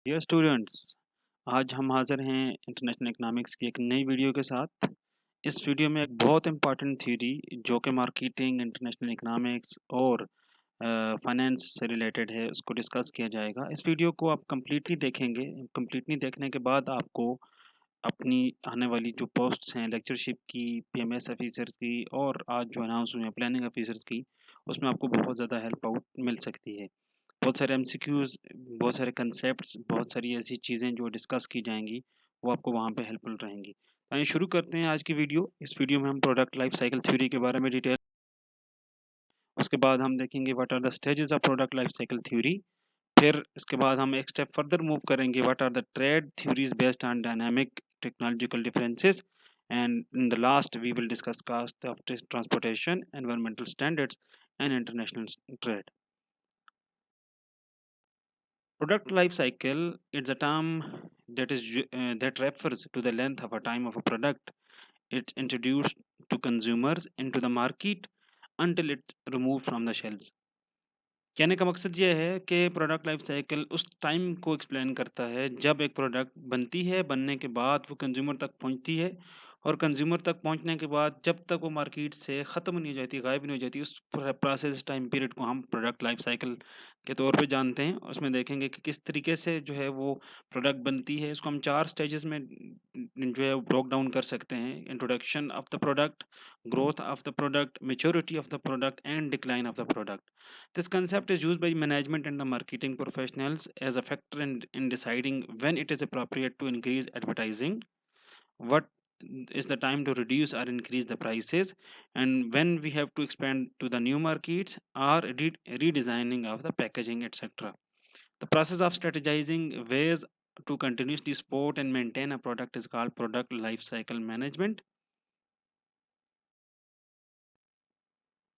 Dear students, आज हम हाजिर हैं इंटरनेशनल इकोनॉमिक्स की एक नई वीडियो के साथ। इस वीडियो में एक बहुत इंपॉर्टेंट थ्योरी जो कि मार्केटिंग, इंटरनेशनल इकोनॉमिक्स और फाइनेंस से रिलेटेड है, उसको डिस्कस किया जाएगा। इस वीडियो को आप कंप्लीटली देखेंगे। कंप्लीटली देखने के बाद आपको अपनी आने वाली जो पोस्ट्स हैं लेक्चरशिप की, पीएमएस ऑफिसर्स की और आज जो अनाउंस हुए हैं प्लानिंग ऑफिसर्स की, उसमें आपको बहुत ज़्यादा हेल्प आउट मिल सकती है। बहुत सारे एमसीक्यूज़, बहुत सारे कंसेप्ट्स, बहुत सारी ऐसी चीज़ें जो डिस्कस की जाएँगी, वो आपको वहाँ पे हेल्पफुल रहेंगी। तो आइए शुरू करते हैं आज की वीडियो। इस वीडियो में हम प्रोडक्ट लाइफ साइकिल थ्योरी के बारे में डिटेल, उसके बाद हम देखेंगे what are the stages of product life cycle theory. फिर इसके बाद हम एक स्टेप फर्दर मूव करेंगे, what are the trade theories based on dynamic technological differences, and in the last we will discuss cost of transportation, environmental standards and international trade. Product life cycle is a term that refers to the length of a time of a product. It's introduced to consumers into the market until it's removed from the shelves. कहने का मकसद ये है कि product life cycle उस time को explain करता है जब एक प्रोडक्ट बनती है, बनने के बाद वो कंज्यूमर तक पहुंचती है, और कंज्यूमर तक पहुंचने के बाद जब तक वो मार्केट से ख़त्म नहीं हो जाती, गायब नहीं हो जाती, उस प्रोसेस टाइम पीरियड को हम प्रोडक्ट लाइफ साइकिल के तौर पे जानते हैं। उसमें देखेंगे कि किस तरीके से जो है वो प्रोडक्ट बनती है। इसको हम 4 स्टेजेस में जो है ब्रोक डाउन कर सकते हैं: introduction of the product, growth of the product, maturity of the product and decline of the product. This concept is used by management and the marketing professionals as a factor in deciding when it is appropriate to increase advertising, what is the time to reduce or increase the prices, and when we have to expand to the new markets or redesigning of the packaging, etc. The process of strategizing ways to continuously support and maintain a product is called product life cycle management.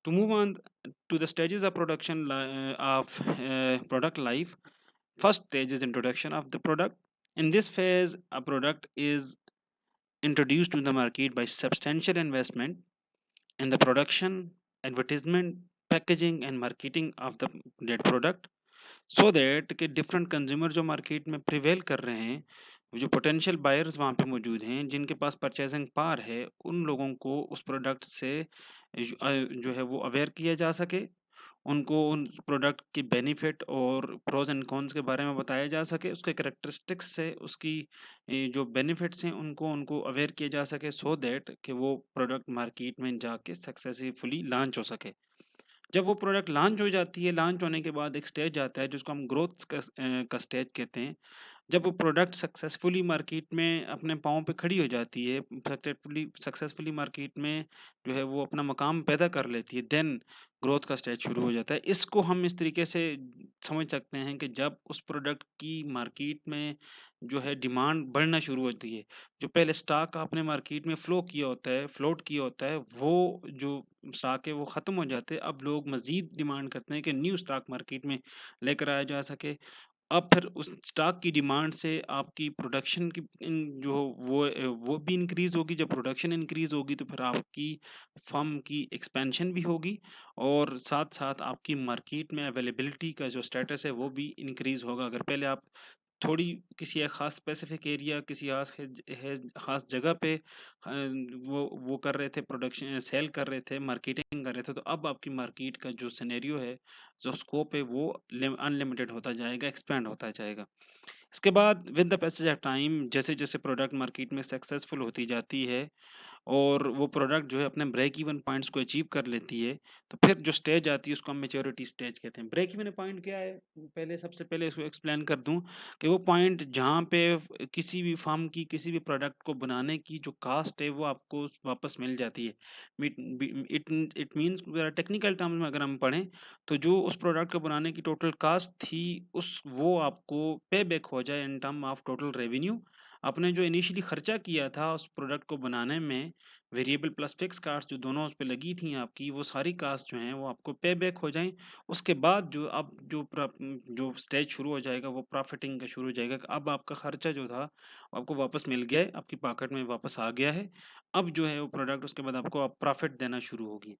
To move on to the stages of product life, first stage is introduction of the product. In this phase, a product is introduced to the market by substantial investment in the production, advertisement, packaging and marketing of that product, so that कि different consumer जो market में prevail कर रहे हैं, वो जो potential buyers वहाँ पे मौजूद हैं, जिनके पास purchasing power है, उन लोगों को उस product से जो है वो aware किया जा सके, उनको उन प्रोडक्ट की बेनिफिट और प्रोज एंड कॉन्स के बारे में बताया जा सके, उसके कैरेक्टरिस्टिक्स से उसकी जो बेनिफिट्स हैं उनको उनको अवेयर किया जा सके, सो दैट कि वो प्रोडक्ट मार्केट में जाके सक्सेसफुली लॉन्च हो सके। जब वो प्रोडक्ट लॉन्च हो जाती है, लॉन्च होने के बाद एक स्टेज आता है जिसको हम ग्रोथ का स्टेज कहते हैं। जब वो प्रोडक्ट सक्सेसफुली मार्केट में अपने पाँव पे खड़ी हो जाती है, सक्सेसफुली सक्सेसफुली मार्केट में जो है वो अपना मकाम पैदा कर लेती है, देन ग्रोथ का स्टेज शुरू हो जाता है। इसको हम इस तरीके से समझ सकते हैं कि जब उस प्रोडक्ट की मार्केट में जो है डिमांड बढ़ना शुरू होती है, जो पहले स्टॉक आपने मार्केट में फ्लो किया होता है, फ्लोट किया होता है, वो जो स्टॉक है वो ख़त्म हो जाते हैं। अब लोग मज़ीद डिमांड करते हैं कि न्यू स्टॉक मार्केट में लेकर आया जा सके। अब फिर उस स्टॉक की डिमांड से आपकी प्रोडक्शन की जो वो भी इंक्रीज़ होगी। जब प्रोडक्शन इंक्रीज़ होगी तो फिर आपकी फर्म की एक्सपेंशन भी होगी, और साथ-साथ आपकी मार्केट में अवेलेबिलिटी का जो स्टेटस है वो भी इंक्रीज़ होगा। अगर पहले आप थोड़ी किसी एक ख़ास स्पेसिफ़िक एरिया, किसी ख़ास जगह पे वो कर रहे थे, प्रोडक्शन सेल कर रहे थे, मार्केटिंग कर रहे थे, तो अब आपकी मार्केट का जो सिनेरियो है, जो स्कोप है वो अनलिमिटेड होता जाएगा, एक्सपैंड होता जाएगा। इसके बाद with the passage of time, जैसे-जैसे प्रोडक्ट मार्केट में सक्सेसफुल होती जाती है और वो प्रोडक्ट जो है अपने ब्रेक इवन पॉइंट्स को अचीव कर लेती है, तो फिर जो स्टेज आती है उसको हम मैच्योरिटी स्टेज कहते हैं। ब्रेक इवन पॉइंट क्या है? पहले सबसे पहले इसको एक्सप्लेन कर दूँ कि वो पॉइंट जहाँ पे किसी भी फर्म की किसी भी प्रोडक्ट को बनाने की जो कॉस्ट है वो आपको वापस मिल जाती है। इट मीन्स टेक्निकल टर्म्स में अगर हम पढ़ें, तो जो उस प्रोडक्ट को बनाने की टोटल कॉस्ट थी, उस वो आपको पे बैक हो जाए in term of total revenue. आपने जो इनिशियली खर्चा किया था उस प्रोडक्ट को बनाने में, वेरिएबल प्लस फिक्स कास्ट जो दोनों उस पे लगी थी आपकी, वो सारी कास्ट जो हैं वो आपको पे बैक हो जाएँ। उसके बाद जो अब जो स्टेज शुरू हो जाएगा वो प्रॉफिटिंग का शुरू हो जाएगा कि अब आपका खर्चा जो था वो आपको वापस मिल गया है, आपकी पॉकेट में वापस आ गया है। अब जो है वो प्रोडक्ट उसके बाद आपको अब प्रॉफिट देना शुरू होगी।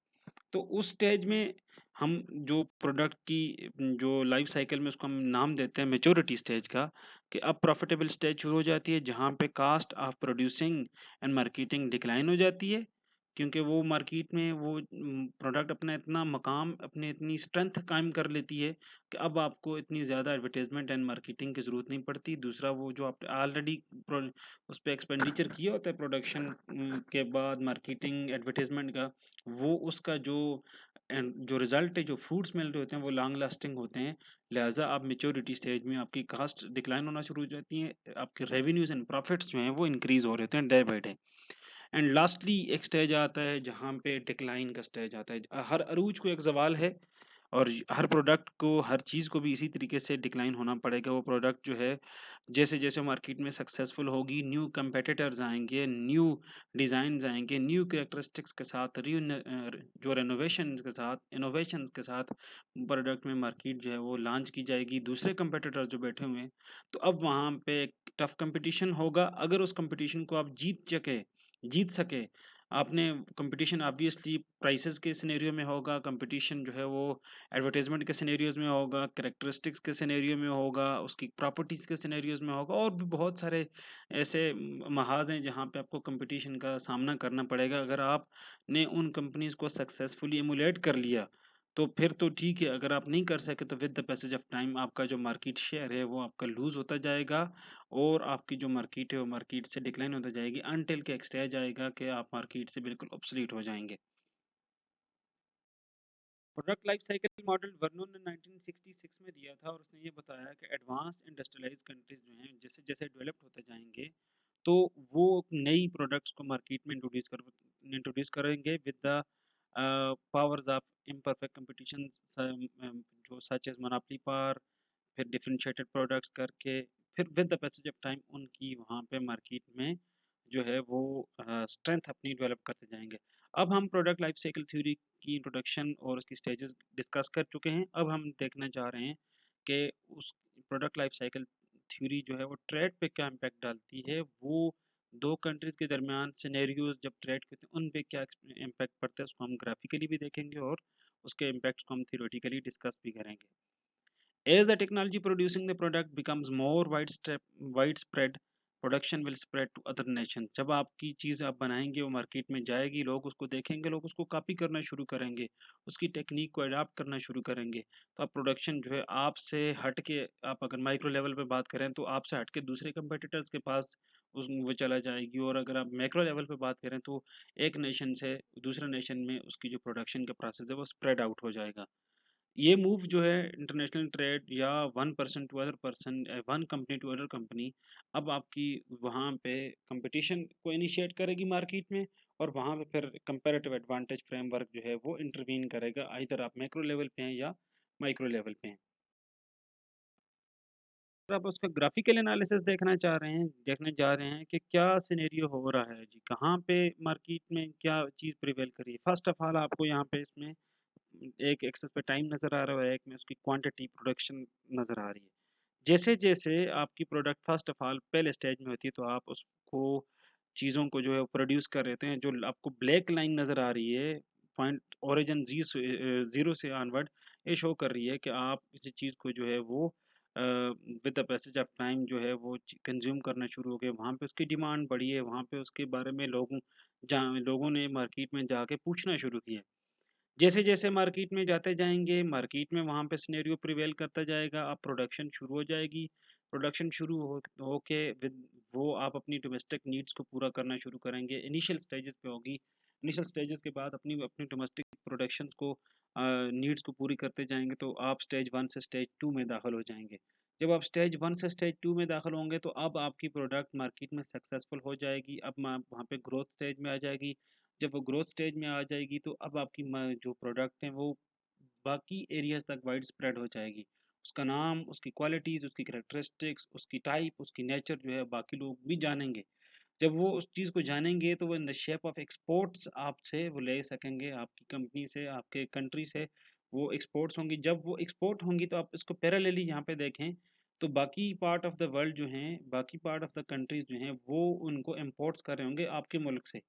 तो उस स्टेज में हम जो प्रोडक्ट की जो लाइफ साइकिल में उसको हम नाम देते हैं मैच्योरिटी स्टेज का, कि अब प्रॉफिटेबल स्टेज शुरू हो जाती है जहाँ पे cost of producing and marketing decline हो जाती है, क्योंकि वो मार्केट में वो प्रोडक्ट अपना इतना मकाम, अपनी इतनी स्ट्रेंथ कायम कर लेती है कि अब आपको इतनी ज़्यादा एडवर्टाइजमेंट एंड मार्केटिंग की ज़रूरत नहीं पड़ती। दूसरा, वो जो आप ऑलरेडी उस पर एक्सपेंडिचर किया होता है प्रोडक्शन के बाद मार्केटिंग एडवर्टाइजमेंट का, वो उसका जो रिजल्ट है, जो फ्रूट्स मिल रहे होते हैं, वो लॉन्ग लास्टिंग होते हैं। लिहाजा आप मेच्योरिटी स्टेज में आपकी कास्ट डिक्लाइन होना शुरू हो जाती है, आपके रेवेन्यूज एंड प्रॉफिट्स जो हैं वो इंक्रीज हो रहे होते हैं day by day. And lastly एक स्टेज आता है जहाँ पे डिक्लाइन का स्टेज आता है। हर अरूज को एक ज़वाल है, और हर प्रोडक्ट को, हर चीज़ को भी इसी तरीके से डिक्लाइन होना पड़ेगा। वो प्रोडक्ट जो है, जैसे-जैसे मार्केट में सक्सेसफुल होगी, न्यू कंपेटिटर्स आएँगे, न्यू डिज़ाइन्स आएँगे, न्यू कैरेक्टरिस्टिक्स के साथ, जो रेनोवेशंस के साथ, इनोवेशंस के साथ प्रोडक्ट में मार्केट जो है वो लॉन्च की जाएगी। दूसरे कंपेटिटर्स जो बैठे हुए हैं, तो अब वहाँ पे एक टफ कंपटीशन होगा। अगर उस कंपटीशन को आप जीत सके, आपने कंपटीशन ऑब्वियसली प्राइसेस के सिनेरियो में होगा, कंपटीशन जो है वो एडवर्टाइजमेंट के सिनेरियोज में होगा, कैरेक्टरिस्टिक्स के सिनेरियो में होगा, उसकी प्रॉपर्टीज़ के सिनेरियोज में होगा, और भी बहुत सारे ऐसे महाज हैं जहाँ पे आपको कंपटीशन का सामना करना पड़ेगा। अगर आपने उन कंपनीज को सक्सेसफुली एमुलेट कर लिया, तो फिर तो ठीक है। अगर आप नहीं कर सके, तो with the passage of time आपका जो मार्केट शेयर है वो आपका लूज होता जाएगा, और आपकी जो मार्केट है वो मार्केट से डिक्लाइन होता जाएगी, अनटिल के एक स्टेज आएगा कि आप मार्केट से बिल्कुल ऑब्सोलीट हो जाएंगे। Product life cycle model Vernon ने 1966 में दिया था, और उसने ये बताया कि एडवांस इंडस्ट्रियलाइज कंट्रीज जो हैं, जैसे जैसे डेवलप्ड होते जाएंगे, तो वो नई प्रोडक्ट्स को मार्केट में इंट्रोड्यूस करेंगे with the powers of imperfect competition, जो सच एज मोनोपोली पावर, फिर डिफरेंशिएटेड प्रोडक्ट्स करके, फिर with the passage of time उनकी वहाँ पे मार्केट में जो है वो स्ट्रेंथ अपनी डेवलप करते जाएंगे। अब हम प्रोडक्ट लाइफ साइकिल थ्योरी की इंट्रोडक्शन और उसकी स्टेजेस डिस्कस कर चुके हैं। अब हम देखना चाह रहे हैं कि उस प्रोडक्ट लाइफ साइकिल थ्योरी जो है वो ट्रेड पे क्या इम्पैक्ट डालती है, वो दो कंट्रीज के दरमियान सिनेरियोज जब ट्रेड के होते हैं उन पे क्या इम्पैक्ट पड़ता है, उसको हम ग्राफिकली भी देखेंगे, और उसके इम्पैक्ट को हम थियोरेटिकली डिस्कस भी करेंगे। As the technology producing the product becomes more widespread, production will spread to other nations. जब आपकी चीज़ आप बनाएंगे, वो मार्केट में जाएगी, लोग उसको देखेंगे, लोग उसको कॉपी करना शुरू करेंगे, उसकी टेक्निक को अडाप्ट करना शुरू करेंगे। तो आप प्रोडक्शन जो है आपसे हट के, आप अगर माइक्रो लेवल पे बात करें तो आपसे हट के दूसरे कंपेटिटर्स के पास वो चला जाएगी, और अगर आप मैक्रो लेवल पे बात करें तो एक नेशन से दूसरे नेशन में उसकी जो प्रोडक्शन का प्रोसेस है वो स्प्रेड आउट हो जाएगा। ये मूव जो है इंटरनेशनल ट्रेड, या one person to other person, one company to other company, अब आपकी वहाँ पे कंपटीशन को इनिशिएट करेगी मार्केट में, और वहाँ पे फिर कंपैरेटिव एडवांटेज फ्रेमवर्क जो है वो इंटरवीन करेगा, आइदर आप मैक्रो लेवल पे हैं या माइक्रो लेवल पे हैं। तो आप उसका ग्राफिकल एनालिसिस देखने जा रहे हैं कि क्या सिनेरियो हो रहा है जी, कहाँ पे मार्केट में क्या चीज़ प्रिवेल करी है। फर्स्ट ऑफ ऑल आपको यहाँ पे इसमें एक एक्सेस पे टाइम नज़र आ रहा है, एक में उसकी क्वांटिटी प्रोडक्शन नज़र आ रही है। जैसे-जैसे आपकी प्रोडक्ट फ़र्स्ट ऑफ ऑल पहले स्टेज में होती है, तो आप उसको चीज़ों को जो है प्रोड्यूस कर रहते हैं। जो आपको ब्लैक लाइन नज़र आ रही है, पॉइंट ओरिजिन 0 से ऑनवर्ड, ये शो कर रही है कि आप किसी चीज़ को जो है वो with the passage of time जो है वो कंज्यूम करना शुरू हो गए। वहाँ पे उसकी डिमांड बढ़ी है, वहाँ पे उसके बारे में लोगों ने मार्केट में जाके पूछना शुरू किया। जैसे-जैसे मार्केट में जाते जाएँगे, मार्केट में वहाँ पे सिनेरियो प्रिवेल करता जाएगा, अब प्रोडक्शन शुरू हो जाएगी। प्रोडक्शन शुरू होके विद वो आप अपनी डोमेस्टिक नीड्स को पूरा करना शुरू करेंगे। इनिशियल स्टेजेस पे होगी। इनिशियल स्टेजेस के बाद अपनी अपनी डोमेस्टिक प्रोडक्शंस को नीड्स को पूरी करते जाएँगे, तो आप स्टेज 1 से स्टेज 2 में दाखिल हो जाएँगे। जब आप स्टेज 1 से स्टेज 2 में दाखिल होंगे, तो अब आपकी प्रोडक्ट मार्केट में सक्सेसफुल हो जाएगी। अब मा वहाँ पे ग्रोथ स्टेज में आ जाएगी। जब वो ग्रोथ स्टेज में आ जाएगी, तो अब आपकी जो प्रोडक्ट है वो बाकी एरियाज तक वाइड स्प्रेड हो जाएगी। उसका नाम, उसकी क्वालिटीज़, उसकी कैरेक्टरिस्टिक्स, उसकी टाइप, उसकी नेचर जो है बाकी लोग भी जानेंगे। जब वो उस चीज़ को जानेंगे, तो वो in the shape of exports आपसे वो ले सकेंगे, आपकी कंपनी से, आपके कंट्री से वो एक्सपोर्ट्स होंगी। जब वो एक्सपोर्ट होंगी, तो आप इसको पैरेलली यहाँ पे देखें, तो बाकी पार्ट ऑफ द वर्ल्ड जो हैं, बाकी पार्ट ऑफ द कंट्रीज जो हैं, वो उनको इम्पोर्ट्स कर रहे होंगे आपके मुल्क से।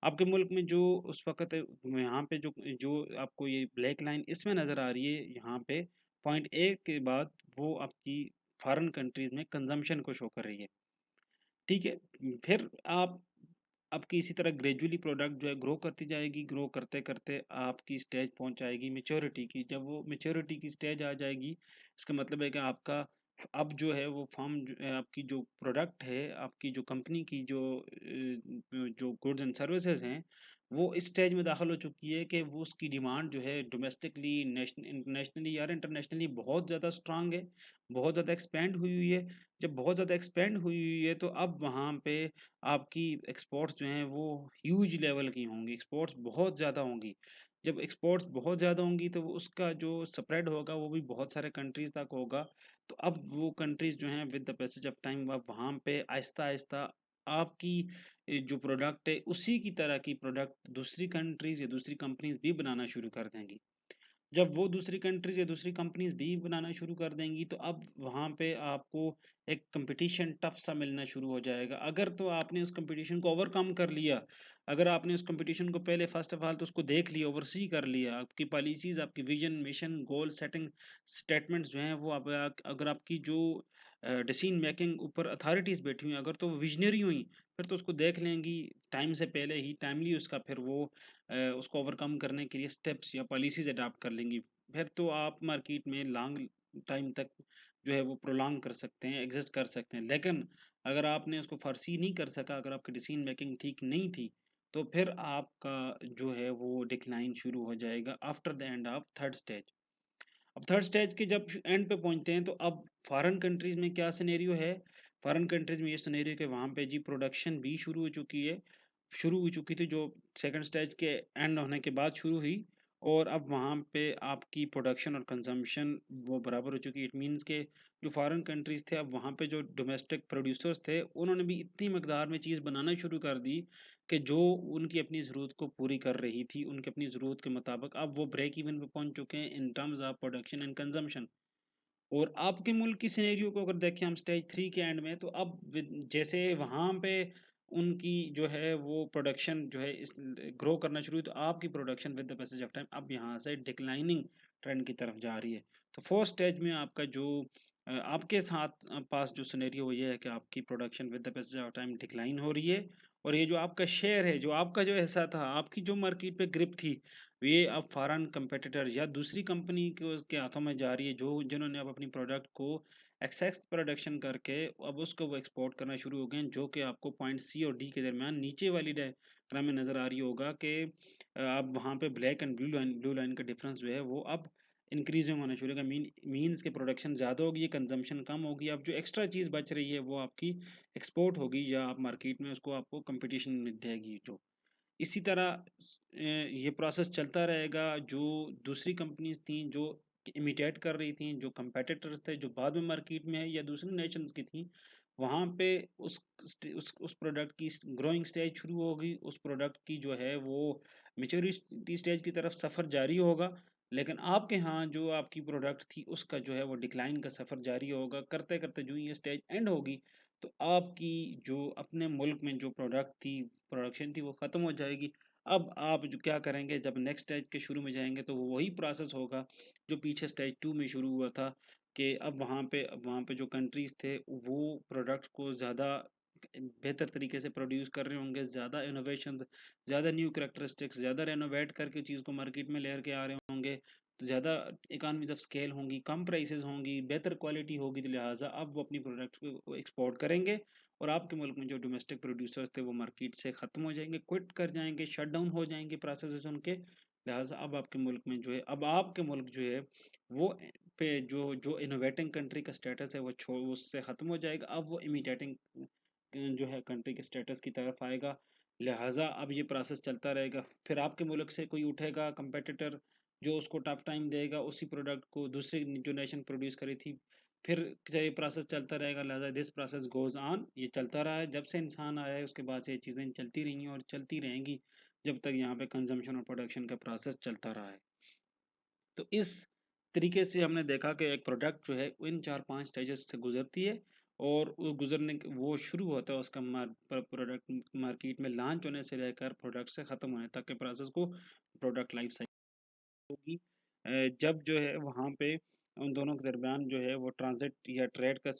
आपके मुल्क में जो उस वक़्त यहाँ पे जो जो आपको ये ब्लैक लाइन इसमें नज़र आ रही है, यहाँ पे पॉइंट ए के बाद वो आपकी फ़ॉरेन कंट्रीज़ में कंज़म्पशन को शो कर रही है। ठीक है? फिर आपकी इसी तरह ग्रेजुअली प्रोडक्ट जो है ग्रो करती जाएगी, ग्रो करते-करते आपकी स्टेज पहुँच जाएगी मैच्योरिटी की। जब वो मैच्योरिटी की स्टेज आ जाएगी, इसका मतलब है कि आपका अब जो है वो फर्म जो है आपकी जो प्रोडक्ट है, आपकी जो कंपनी की जो गुड्स एंड सर्विसेज़ हैं, वो इस स्टेज में दाखिल हो चुकी है कि वो उसकी डिमांड जो है डोमेस्टिकली, इंटरनेशनली या इंटरनेशनली बहुत ज़्यादा स्ट्रॉन्ग है, बहुत ज़्यादा एक्सपेंड हुई हुई है। जब बहुत ज़्यादा एक्सपेंड हुई हुई है, तो अब वहाँ पे आपकी एक्सपोर्ट्स जो हैं वो ह्यूज लेवल की होंगी, एक्सपोर्ट्स बहुत ज़्यादा होंगी। जब एक्सपोर्ट्स बहुत ज़्यादा होंगी तो वो उसका जो स्प्रेड होगा वो भी बहुत सारे कंट्रीज़ तक होगा। तो अब वो कंट्रीज़ जो हैं with the passage of time अब वहाँ पे आहिस्ता-आहिस्ता आपकी जो प्रोडक्ट है उसी की तरह की प्रोडक्ट दूसरी कंट्रीज़ या दूसरी कंपनीज़ भी बनाना शुरू कर देंगी। जब वो दूसरी कंट्रीज़ या दूसरी कंपनीज़ भी बनाना शुरू कर देंगी, तो अब वहाँ पे आपको एक कॉम्पिटिशन टफ सा मिलना शुरू हो जाएगा। अगर तो आपने उस कॉम्पिटिशन को ओवरकम कर लिया, अगर आपने उस कॉम्पिटिशन को पहले फ़र्स्ट ऑफ ऑल तो उसको देख लिया, ओवरसी कर लिया, आपकी पॉलिसीज़, आपकी vision, mission, goal setting statements जो हैं वो अब अगर आपकी जो डिसीज़न मेकिंग ऊपर अथॉरिटीज़ बैठी हुई हैं, अगर तो वो विज़नरी हुई, फिर तो उसको देख लेंगी टाइम से पहले ही, टाइमली उसका फिर वो उसको ओवरकम करने के लिए स्टेप्स या पॉलिसीज़ अडॉप्ट कर लेंगी। फिर तो आप मार्केट में लॉन्ग टाइम तक जो है वो प्रोलॉन्ग कर सकते हैं, एग्ज़िस्ट कर सकते हैं। लेकिन अगर आपने उसको फ़ोरसी नहीं कर सका, अगर आपकी डिसीज़न मेकिंग ठीक नहीं थी, तो फिर आपका जो है वो डिक्लाइन शुरू हो जाएगा after the end of third stage. अब थर्ड स्टेज के जब एंड पे पहुँचते हैं तो अब फॉरेन कंट्रीज़ में क्या सिनेरियो है? फॉरेन कंट्रीज़ में ये सिनेरियो कि वहाँ पे जी प्रोडक्शन भी शुरू हो चुकी है। शुरू हो चुकी थी जो सेकंड स्टेज के एंड होने के बाद शुरू हुई और अब वहाँ पे आपकी प्रोडक्शन और कंज़म्पशन वो बराबर हो चुकी है। इट मीन्स के जो फॉरेन कंट्रीज़ थे अब वहाँ पे जो डोमेस्टिक प्रोड्यूसर्स थे उन्होंने भी इतनी मकदार में चीज़ बनाना शुरू कर दी कि जो उनकी अपनी ज़रूरत को पूरी कर रही थी, उनकी अपनी ज़रूरत के मुताबिक अब वो ब्रेक इवन पे पहुँच चुके हैं in terms of production and consumption. और आपके मुल्क की सिनेरियो को अगर देखें हम स्टेज 3 के एंड में तो अब जैसे वहाँ पे उनकी जो है वो प्रोडक्शन जो है इस ग्रो करना शुरू हुई तो आपकी production with the passage of time अब यहाँ से डिक्लाइनिंग ट्रेंड की तरफ जा रही है। तो फोर्थ स्टेज में आपका जो आपके साथ पास जो सिनेरियो वो ये है कि आपकी production with the passage of time decline हो रही है और ये जो आपका शेयर है, जो आपका जो हिस्सा था, आपकी जो मार्केट पे ग्रिप थी, ये अब फॉरेन कंपटीटर या दूसरी कंपनी के हाथों में जा रही है जो जिन्होंने अब अपनी प्रोडक्ट को एक्सेस प्रोडक्शन करके अब उसको वो एक्सपोर्ट करना शुरू हो गए हैं, जो कि आपको पॉइंट सी और डी के दरमियान नीचे वाली डायग्राम में नज़र आ रही होगा कि अब वहाँ पे ब्लैक एंड ब्लू लाइन का डिफरेंस जो है वो अब इंक्रीजिंग होना शुरू होगा। मीन्स के प्रोडक्शन ज़्यादा होगी, कंजम्पशन कम होगी, अब जो एक्स्ट्रा चीज़ बच रही है वो आपकी एक्सपोर्ट होगी या आप मार्केट में उसको आपको कंपटीशन मिल जाएगी जो इसी तरह ये प्रोसेस चलता रहेगा। जो दूसरी कंपनीज़ थीं, जो इमिटेट कर रही थीं, जो कॉम्पिटिटर्स थे, जो बाद में मार्केट में है या दूसरे नेशंस की थीं, वहाँ पे उस प्रोडक्ट की ग्रोइंग स्टेज शुरू होगी, उस प्रोडक्ट की जो है वो मैच्योरिटी स्टेज की तरफ सफ़र जारी होगा। लेकिन आपके यहाँ जो आपकी प्रोडक्ट थी, उसका जो है वो डिक्लाइन का सफ़र जारी होगा। करते-करते जो ये स्टेज एंड होगी, तो आपकी जो अपने मुल्क में जो प्रोडक्शन थी वो ख़त्म हो जाएगी। अब आप जो क्या करेंगे जब नेक्स्ट स्टेज के शुरू में जाएँगे तो वो वही प्रोसेस होगा जो पीछे स्टेज 2 में शुरू हुआ था कि अब वहाँ पे जो कंट्रीज़ थे वो प्रोडक्ट्स को ज़्यादा बेहतर तरीके से प्रोड्यूस कर रहे होंगे, ज़्यादा इनोवेशंस, ज़्यादा न्यू कैरेक्टरिस्टिक्स, ज़्यादा रेनोवेट करके चीज़ को मार्केट में लेकर के आ रहे होंगे। तो ज़्यादा इकोनॉमीज़ ऑफ स्केल होंगी, कम प्राइसेज़ होंगी, बेहतर क्वालिटी होगी तो लिहाज़ा अब वो अपनी प्रोडक्ट्स को एक्सपोर्ट करेंगे और आपके मुल्क में जो डोमेस्टिक प्रोड्यूसर्स थे वो मार्केट से ख़त्म हो जाएँगे, क्विट कर जाएँगे, शट डाउन हो जाएँगे प्रोसेसेस उनके। लिहाज़ा अब आपके मुल्क में जो है अब आपके मुल्क जो है वो पे जो जो इनोवेटिंग कंट्री का स्टेटस है वो छो उससे ख़त्म हो जाएगा। अब वो इमिटेटिंग जो है कंट्री के स्टेटस की तरफ आएगा। लिहाज़ा अब ये प्रोसेस चलता रहेगा। फिर आपके मुल्क से कोई उठेगा कंपेटिटर जो उसको टफ टाइम देगा उसी प्रोडक्ट को दूसरी जो नेशन प्रोड्यूस करी थी। फिर ये प्रोसेस चलता रहेगा लिहाज़ा दिस प्रोसेस गोज़ ऑन ये चलता रहा है। जब से इंसान आया है उसके बाद से ये चीज़ें चलती रही हैं और चलती रहेंगी जब तक यहाँ पे कंज़म्पशन और प्रोडक्शन का प्रोसेस चलता रहा है। तो इस तरीके से हमने देखा कि एक प्रोडक्ट जो है इन 4-5 स्टेजेस से गुज़रती है और उस गुजरने वो शुरू होता है उसका प्रोडक्ट मार्केट में लॉन्च होने से लेकर प्रोडक्ट से ख़त्म होने तक के प्रोसेस को प्रोडक्ट लाइफ होगी। जब जो है वहाँ पे उन दोनों के दरमियान जो है वो ट्रांज़िट या ट्रेड का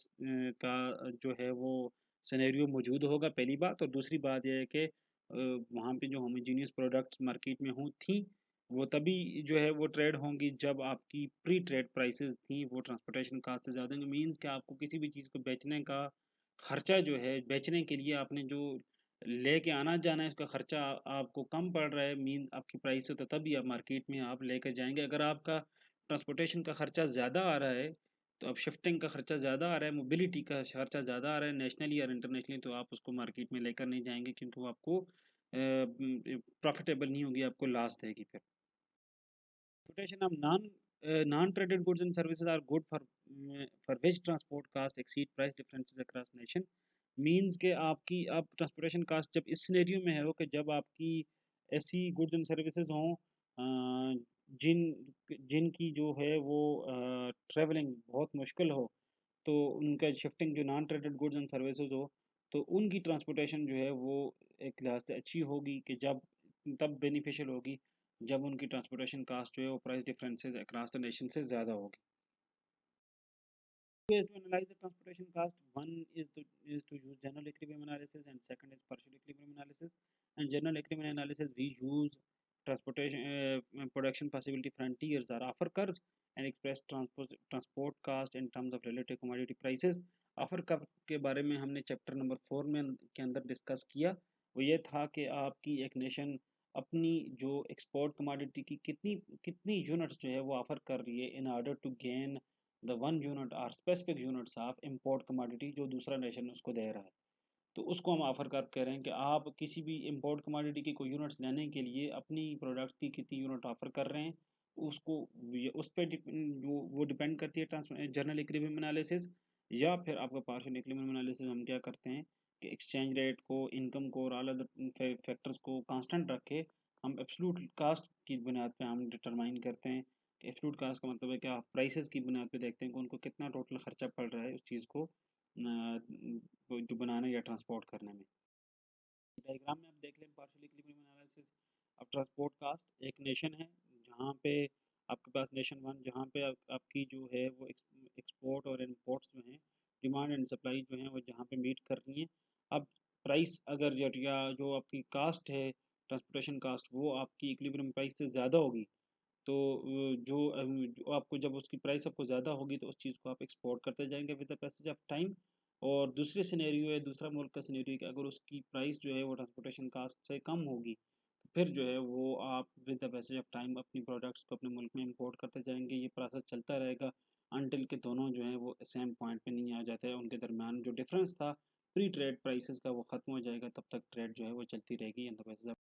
जो है वो सिनेरियो मौजूद होगा, पहली बात। और दूसरी बात ये है कि वहाँ पे जो होमोजेनियस प्रोडक्ट्स मार्केट में थी, वो तभी जो है वो ट्रेड होंगी जब आपकी प्री ट्रेड प्राइसेस थी वो ट्रांसपोर्टेशन कॉस्ट से ज़्यादा होंगी। मीन्स कि आपको किसी भी चीज़ को बेचने का खर्चा जो है, बेचने के लिए आपने जो लेके आना-जाना है उसका खर्चा आपको कम पड़ रहा है, मीन आपकी प्राइस से, तो तभी आप मार्केट में आप लेकर जाएँगे। अगर आपका ट्रांसपोर्टेशन का खर्चा ज़्यादा आ रहा है, तो अब शिफ्टिंग का खर्चा ज़्यादा आ रहा है, मोबिलिटी का खर्चा ज़्यादा आ रहा है नेशनली और इंटरनेशनली, तो आप उसको मार्केट में लेकर नहीं जाएँगे क्योंकि वो आपको प्रॉफिटेबल नहीं होगी, आपको लॉस देगी फिर। Transportation of non-traded goods and services are good for which transport cost exceed price differences across nation. Means के आपकी अब ट्रांसपोर्टेशन कास्ट जब इस सिनेरियो में है वो कि जब आपकी ऐसी गुड्स एंड सर्विसेज हों जिन जिनकी जो है वो ट्रेवलिंग बहुत मुश्किल हो, तो उनका शिफ्टिंग जो non traded goods and services हो, तो उनकी ट्रांसपोर्टेशन जो है वो एक लिहाज से अच्छी होगी कि जब तब बेनिफिशियल होगी जब उनकी ट्रांसपोर्टेशन कास्ट जो है वो price differences across the nation से ज़्यादा होगी। Ways to analyze the transportation cost. One is to use general equilibrium analysis, and second is partial equilibrium analysis. And general equilibrium analysis, we use transportation production possibility frontiers or offer curves and express transport cost in terms of relative commodity prices. Offer curve के बारे में हमने chapter number 4 में के अंदर discuss किया। वो ये था कि आपकी एक नेशन अपनी जो एक्सपोर्ट कमोडिटी की कितनी कितनी यूनिट्स जो है वो ऑफर कर रही है in order to gain the one unit और specific units of import commodity जो दूसरा नेशन उसको दे रहा है। तो उसको हम ऑफर कर कह रहे हैं कि आप किसी भी इम्पोर्ट कमोडिटी की कोई यूनिट्स लेने के लिए अपनी प्रोडक्ट की कितनी यूनिट ऑफर कर रहे हैं, उसको उस पर जो वो डिपेंड करती है जर्नल इक्विलिब्रियम एनालिसिस। या फिर आपका पार्शियल इक्विलिब्रियम एनालिसिस हम क्या करते हैं कि एक्सचेंज रेट को, इनकम को और ऑल अदर फैक्टर्स को कांस्टेंट रख के हम एब्सोल्यूट कास्ट की बुनियाद पे हम डिटरमाइन करते हैं। एब्सोल्यूट कास्ट का मतलब है कि आप प्राइसेस की बुनियाद पे देखते हैं कि उनको कितना टोटल खर्चा पड़ रहा है उस चीज़ को जो बनाने या ट्रांसपोर्ट करने में। डायग्राम में आप देख लें पार्शियल इक्विलिब्रियम एनालिसिस अब ट्रांसपोर्ट कास्ट एक नेशन है जहाँ पे आपके पास नेशन वन जहाँ पे आपकी जो है वो एक्सपोर्ट और इम्पोर्ट्स जो हैं, डिमांड एंड सप्लाई जो है वो जहाँ पे मीट कर रही हैं। अब प्राइस अगर या जो आपकी कास्ट है ट्रांसपोर्टेशन कास्ट वो आपकी इक्विलिब्रियम प्राइस से ज़्यादा होगी, तो जो आपको जब उसकी प्राइस आपको ज़्यादा होगी तो उस चीज़ को आप एक्सपोर्ट करते जाएंगे with the passage of time. और दूसरे सिनेरियो है, दूसरा मुल्क का सिनेरियो कि अगर उसकी प्राइस जो है वो ट्रांसपोर्टेशन कास्ट से कम होगी, तो फिर जो है वो आप with the passage of time अपनी प्रोडक्ट्स को अपने मुल्क में इंपोर्ट करते जाएंगे। ये प्रोसेस चलता रहेगा अनटिल के दोनों जो है वो सेम पॉइंट पे नहीं आ जाते हैं, उनके दरमियान जो डिफरेंस था प्री ट्रेड प्राइसेस का वो ख़त्म हो जाएगा, तब तक ट्रेड जो है वो चलती रहेगी in the passage of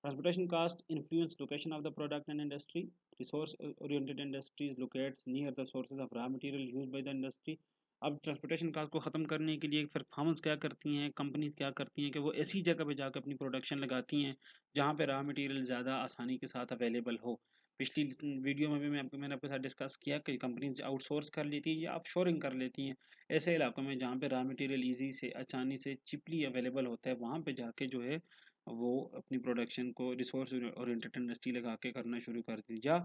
transportation cost influence location of the product and industry. Resource oriented industries locates near the sources of raw material used by the industry. अब ट्रांसपोर्टेशन कास्ट को ख़त्म करने के लिए फिर फर्म्स क्या करती हैं, कंपनीज क्या करती हैं कि वो ऐसी जगह पे जाकर अपनी प्रोडक्शन लगाती हैं जहाँ पे रॉ मटेरियल ज़्यादा आसानी के साथ अवेलेबल हो। पिछली वीडियो में भी मैंने आपके साथ डिस्कस किया कि कंपनीज आउटसोर्स कर लेती हैं या ऑफशोरिंग कर लेती हैं ऐसे इलाकों में जहाँ पे रॉ मटेरियल ईजी से आसानी से चिपली अवेलेबल होता है, वहाँ पे जाके जो है वो अपनी प्रोडक्शन को रिसोर्स ओरिएंटेड इंडस्ट्री लगा के करना शुरू कर दी। या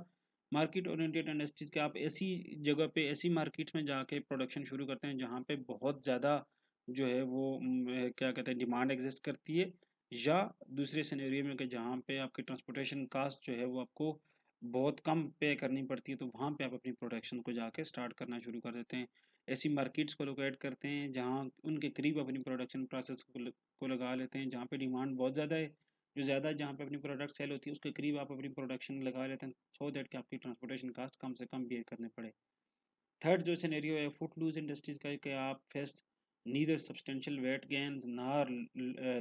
मार्केट ओरिएंटेड इंडस्ट्रीज़ के आप ऐसी जगह पे ऐसी मार्केट्स में जाके प्रोडक्शन शुरू करते हैं जहाँ पे बहुत ज़्यादा जो है वो क्या कहते हैं डिमांड एग्जिस्ट करती है। या दूसरे सिनेरियो में कि जहाँ पे आपकी ट्रांसपोर्टेशन कास्ट जो है वो आपको बहुत कम पे करनी पड़ती है, तो वहाँ पे आप अपनी प्रोडक्शन को जाके स्टार्ट करना शुरू कर देते हैं। ऐसी मार्केट्स को लोकेट करते हैं जहाँ उनके करीब अपनी प्रोडक्शन प्रोसेस को लगा लेते हैं जहाँ पे डिमांड बहुत ज़्यादा है, जो ज़्यादा जहाँ पे अपनी प्रोडक्ट सेल होती है उसके करीब आप अपनी प्रोडक्शन लगा लेते हैं सो दैट कि आपकी ट्रांसपोर्टेशन कास्ट कम से कम बेयर करने पड़े। थर्ड जो सिनेरियो है फूड लूज इंडस्ट्रीज का है कि आप face neither substantial weight gains nor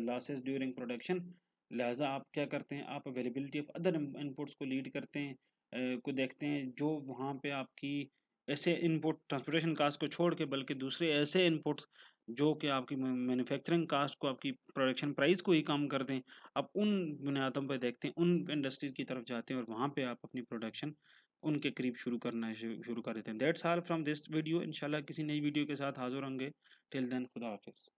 losses during production. लिहाजा आप क्या करते हैं, आप अवेलेबिलिटी ऑफ अदर इनपुट्स को लीड करते हैं, को देखते हैं जो वहाँ पे आपकी ऐसे इनपुट ट्रांसपोर्टेशन कास्ट को छोड़ के बल्कि दूसरे ऐसे इनपुट्स जो कि आपकी मैन्युफैक्चरिंग कास्ट को आपकी प्रोडक्शन प्राइस को ही कम कर दें। आप उन बुनियादों पर देखते हैं, उन इंडस्ट्रीज़ की तरफ जाते हैं और वहाँ पे आप अपनी प्रोडक्शन उनके करीब शुरू करना शुरू कर देते हैं। That's all from this video. इंशाल्लाह किसी नई वीडियो के साथ हाजिर होंगे। टिल देन खुदा हाफिज़।